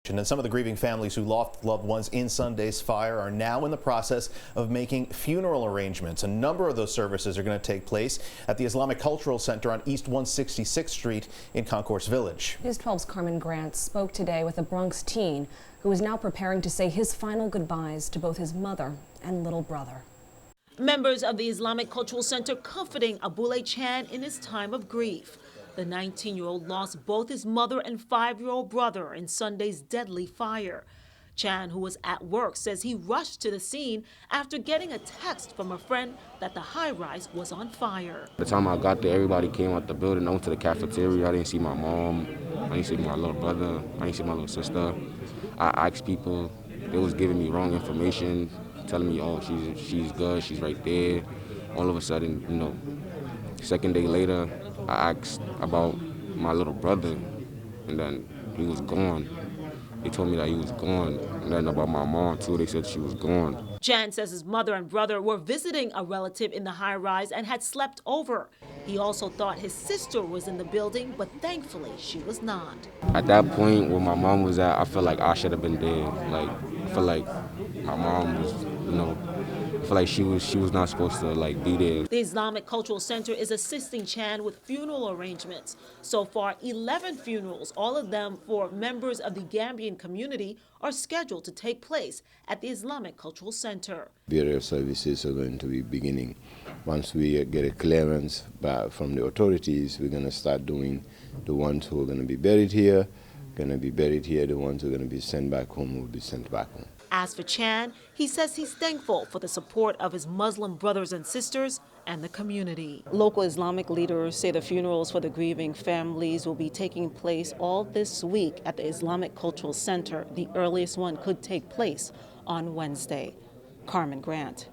And some of the grieving families who lost loved ones in Sunday's fire are now in the process of making funeral arrangements. A number of those services are going to take place at the Islamic Cultural Center on East 166th Street in Concourse Village. News 12's Carmen Grant spoke today with a Bronx teen who is now preparing to say his final goodbyes to both his mother and little brother. Members of the Islamic Cultural Center comforting Abule Chan in his time of grief. The 19-year-old lost both his mother and 5-year-old brother in Sunday's deadly fire. Chan, who was at work, says he rushed to the scene after getting a text from a friend that the high-rise was on fire. By the time I got there, everybody came out the building. I went to the cafeteria. I didn't see my mom. I didn't see my little brother. I didn't see my little sister. I asked people. They was giving me wrong information, telling me, oh, she's good, she's right there. All of a sudden, you know, second day later, I asked about my little brother, and then he was gone. They told me that he was gone. And then about my mom, too, they said she was gone. Chan says his mother and brother were visiting a relative in the high-rise and had slept over. He also thought his sister was in the building, but thankfully she was not. At that point where my mom was at, I felt like I should have been there. Like, I feel like my mom was, you know, I feel like she was not supposed to be there. The Islamic Cultural Center is assisting Chan with funeral arrangements. So far, 11 funerals, all of them for members of the Gambian community, are scheduled to take place at the Islamic Cultural Center. Burial services are going to be beginning. Once we get a clearance from the authorities, we're going to start doing the ones who are going to be buried here, the ones who are going to be sent back home will be sent back home. As for Chan, he says he's thankful for the support of his Muslim brothers and sisters and the community. Local Islamic leaders say the funerals for the grieving families will be taking place all this week at the Islamic Cultural Center. The earliest one could take place on Wednesday. Carmen Grant,